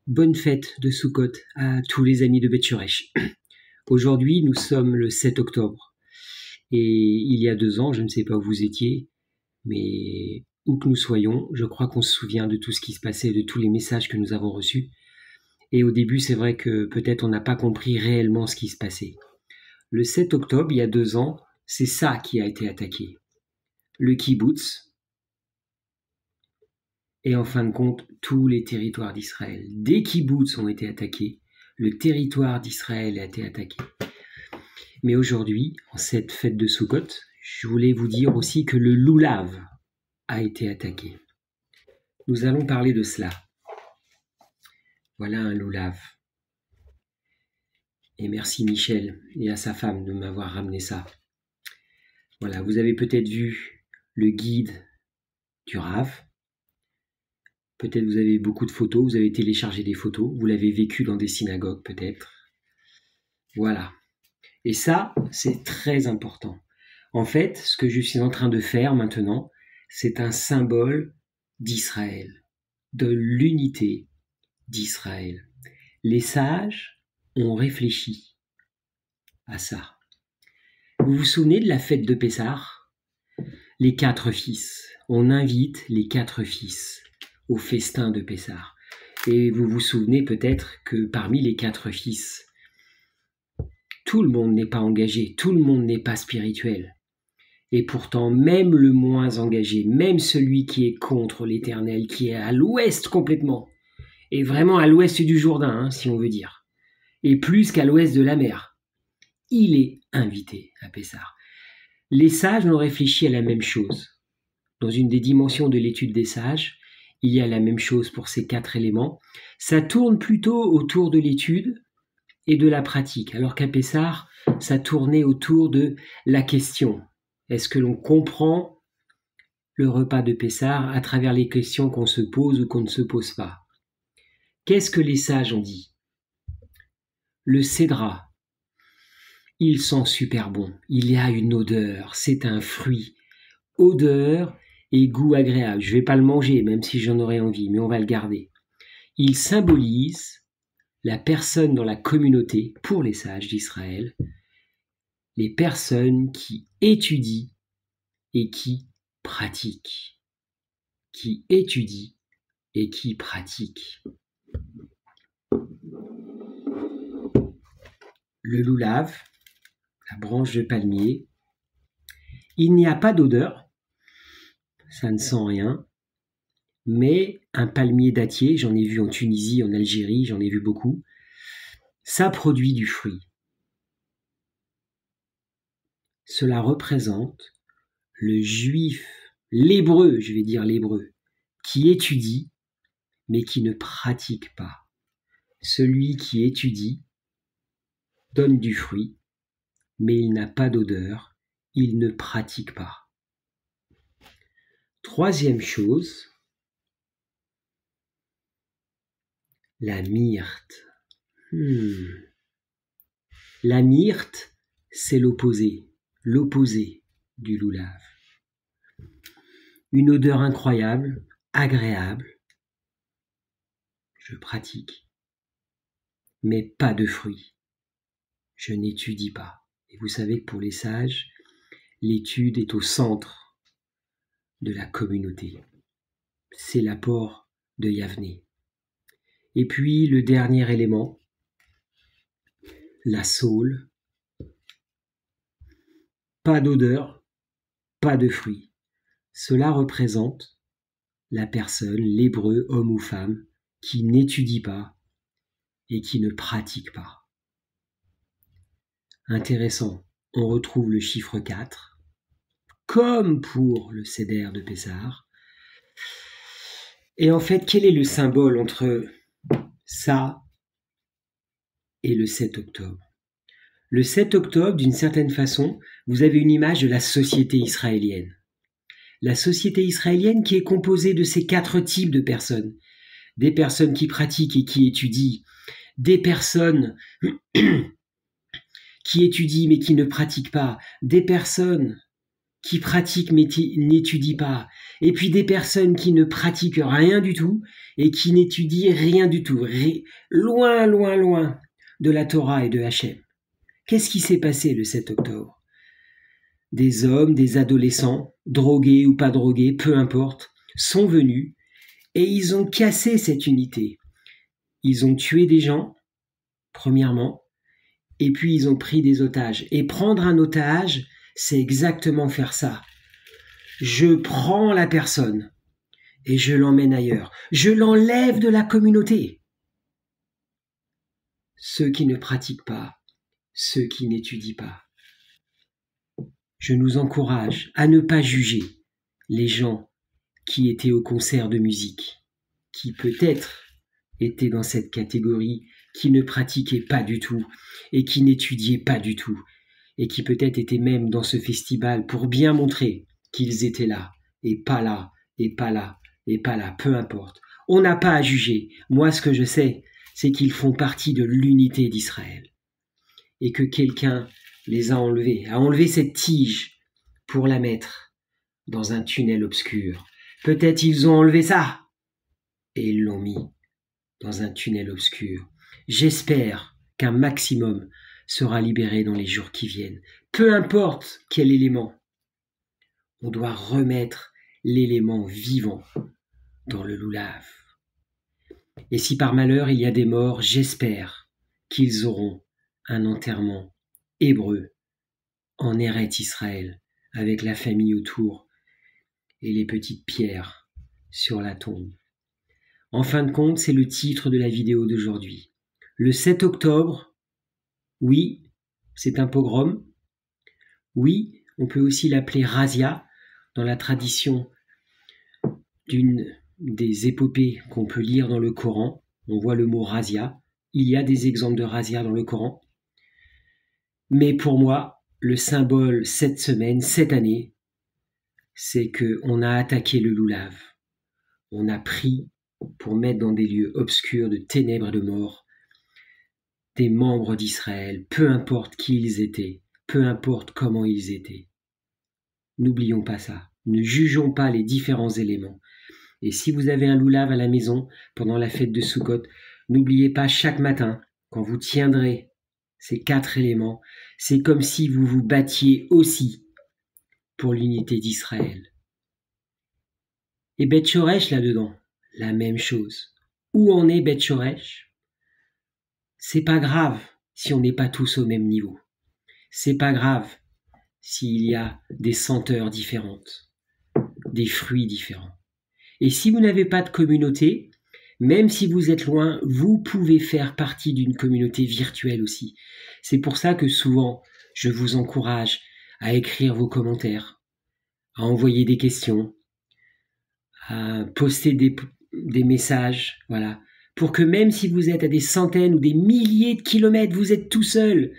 Bonne fête de Soukhot à tous les amis de Beth Shemesh. Aujourd'hui, nous sommes le 7 octobre. Et il y a 2 ans, je ne sais pas où vous étiez, mais où que nous soyons, je crois qu'on se souvient de tout ce qui se passait, de tous les messages que nous avons reçus. Et au début, c'est vrai que peut-être on n'a pas compris réellement ce qui se passait. Le 7 octobre, il y a 2 ans, c'est ça qui a été attaqué. Le kibbutz, et en fin de compte, tous les territoires d'Israël. Des kibbutz ont été attaqués, le territoire d'Israël a été attaqué. Mais aujourd'hui, en cette fête de Soukhot, je voulais vous dire aussi que le loulav a été attaqué. Nous allons parler de cela. Voilà un loulav. Et merci Michel et à sa femme de m'avoir ramené ça. Voilà, vous avez peut-être vu le guide du Rav. Peut-être vous avez beaucoup de photos, vous avez téléchargé des photos, vous l'avez vécu dans des synagogues peut-être. Voilà. Et ça, c'est très important. En fait, ce que je suis en train de faire maintenant, c'est un symbole d'Israël, de l'unité d'Israël. Les sages ont réfléchi à ça. Vous vous souvenez de la fête de Pessah? Les 4 fils. On invite les 4 fils au festin de Pessah. Et vous vous souvenez peut-être que parmi les 4 fils, tout le monde n'est pas engagé, tout le monde n'est pas spirituel. Et pourtant, même le moins engagé, même celui qui est contre l'Éternel, qui est à l'ouest complètement, et vraiment à l'ouest du Jourdain, si on veut dire, et plus qu'à l'ouest de la mer, il est invité à Pessah. Les sages ont réfléchi à la même chose. Dans une des dimensions de l'étude des sages, il y a la même chose pour ces 4 éléments. Ça tourne plutôt autour de l'étude et de la pratique, alors qu'à Pessah, ça tournait autour de la question. Est-ce que l'on comprend le repas de Pessah à travers les questions qu'on se pose ou qu'on ne se pose pas? Qu'est-ce que les sages ont dit? Le cédra, il sent super bon, il y a une odeur, c'est un fruit. Odeur et goût agréable. Je ne vais pas le manger, même si j'en aurais envie, mais on va le garder. Il symbolise la personne dans la communauté, pour les sages d'Israël, les personnes qui étudient et qui pratiquent. Qui étudient et qui pratiquent. Le loulav, la branche de palmier, il n'y a pas d'odeur, ça ne sent rien, mais un palmier dattier, j'en ai vu en Tunisie, en Algérie, j'en ai vu beaucoup, ça produit du fruit. Cela représente le juif, l'hébreu, je vais dire l'hébreu, qui étudie, mais qui ne pratique pas. Celui qui étudie donne du fruit, mais il n'a pas d'odeur, il ne pratique pas. Troisième chose, la myrte. La myrte, c'est l'opposé du loulav. Une odeur incroyable, agréable. Je pratique, mais pas de fruits. Je n'étudie pas. Et vous savez que pour les sages, l'étude est au centre de la communauté. C'est l'apport de Yavné. Et puis le dernier élément, la saule. Pas d'odeur, pas de fruits. Cela représente la personne, l'hébreu, homme ou femme, qui n'étudie pas et qui ne pratique pas. Intéressant, on retrouve le chiffre 4, comme pour le Seder de Pessah. Et en fait, quel est le symbole entre ça et le 7 octobre? Le 7 octobre, d'une certaine façon, vous avez une image de la société israélienne. La société israélienne qui est composée de ces 4 types de personnes. Des personnes qui pratiquent et qui étudient, des personnes qui étudient mais qui ne pratiquent pas, des personnes qui pratiquent mais n'étudient pas, et puis des personnes qui ne pratiquent rien du tout et qui n'étudient rien du tout, loin, loin, loin de la Torah et de Hachem. Qu'est-ce qui s'est passé le 7 octobre? Des hommes, des adolescents, drogués ou pas drogués, peu importe, sont venus et ils ont cassé cette unité. Ils ont tué des gens, premièrement, et puis ils ont pris des otages. Et prendre un otage, c'est exactement faire ça. Je prends la personne et je l'emmène ailleurs. Je l'enlève de la communauté. Ceux qui ne pratiquent pas, ceux qui n'étudient pas. Je nous encourage à ne pas juger les gens qui étaient au concert de musique, qui peut-être étaient dans cette catégorie, qui ne pratiquaient pas du tout et qui n'étudiaient pas du tout, et qui peut-être étaient même dans ce festival pour bien montrer qu'ils étaient là, et pas là, et pas là, et pas là, peu importe. On n'a pas à juger. Moi, ce que je sais, c'est qu'ils font partie de l'unité d'Israël, et que quelqu'un les a enlevé cette tige pour la mettre dans un tunnel obscur. Peut-être ils ont enlevé ça et ils l'ont mis dans un tunnel obscur. J'espère qu'un maximum sera libéré dans les jours qui viennent. Peu importe quel élément, on doit remettre l'élément vivant dans le loulav. Et si par malheur il y a des morts, j'espère qu'ils auront un enterrement hébreu en Eretz Israël, avec la famille autour et les petites pierres sur la tombe. En fin de compte, c'est le titre de la vidéo d'aujourd'hui. Le 7 octobre, oui, c'est un pogrom. Oui, on peut aussi l'appeler Razia, dans la tradition d'une des épopées qu'on peut lire dans le Coran. On voit le mot Razia. Il y a des exemples de Razia dans le Coran. Mais pour moi, le symbole cette semaine, cette année, c'est qu'on a attaqué le loulav. On a pris pour mettre dans des lieux obscurs de ténèbres et de mort des membres d'Israël, peu importe qui ils étaient, peu importe comment ils étaient. N'oublions pas ça. Ne jugeons pas les différents éléments. Et si vous avez un loulav à la maison pendant la fête de Sukkot, n'oubliez pas chaque matin, quand vous tiendrez ces 4 éléments, c'est comme si vous vous battiez aussi pour l'unité d'Israël. Et Beth Shoresh là-dedans, la même chose. Où en est Beth Shoresh? C'est pas grave si on n'est pas tous au même niveau. C'est pas grave s'il y a des senteurs différentes, des fruits différents. Et si vous n'avez pas de communauté, même si vous êtes loin, vous pouvez faire partie d'une communauté virtuelle aussi. C'est pour ça que souvent, je vous encourage à écrire vos commentaires, à envoyer des questions, à poster des messages, voilà, pour que même si vous êtes à des centaines ou des milliers de kilomètres, vous êtes tout seul.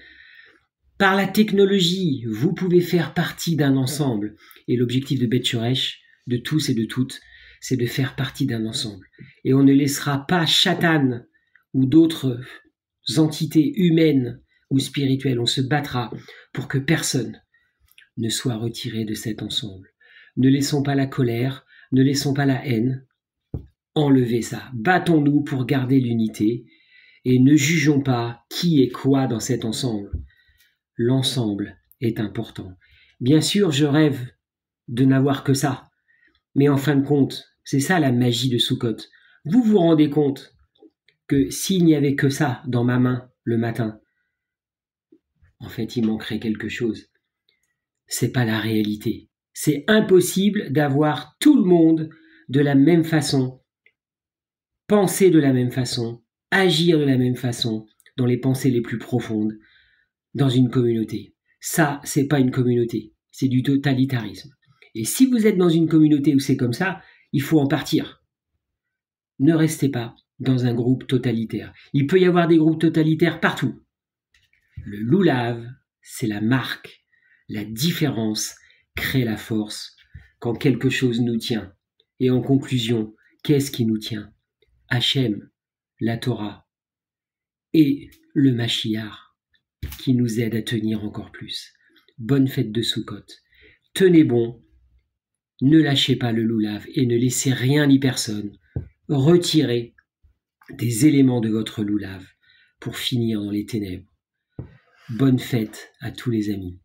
Par la technologie, vous pouvez faire partie d'un ensemble. Et l'objectif de Beth Shoresh, de tous et de toutes, c'est de faire partie d'un ensemble. Et on ne laissera pas Shatan ou d'autres entités humaines ou spirituelles. On se battra pour que personne ne soit retiré de cet ensemble. Ne laissons pas la colère, ne laissons pas la haine. Enlevez ça. Battons-nous pour garder l'unité et ne jugeons pas qui est quoi dans cet ensemble. L'ensemble est important. Bien sûr, je rêve de n'avoir que ça. Mais en fin de compte, c'est ça la magie de Sukkot. Vous vous rendez compte que s'il n'y avait que ça dans ma main le matin, en fait, il manquerait quelque chose. C'est pas la réalité. C'est impossible d'avoir tout le monde de la même façon, penser de la même façon, agir de la même façon, dans les pensées les plus profondes, dans une communauté. Ça, c'est pas une communauté. C'est du totalitarisme. Et si vous êtes dans une communauté où c'est comme ça, il faut en partir. Ne restez pas dans un groupe totalitaire. Il peut y avoir des groupes totalitaires partout. Le loulav, c'est la marque. La différence crée la force quand quelque chose nous tient. Et en conclusion, qu'est-ce qui nous tient? Hachem, la Torah et le Mashiach qui nous aide à tenir encore plus. Bonne fête de Sukkot. tenez bon, ne lâchez pas le loulave et ne laissez rien ni personne retirer des éléments de votre loulave pour finir dans les ténèbres. Bonne fête à tous les amis.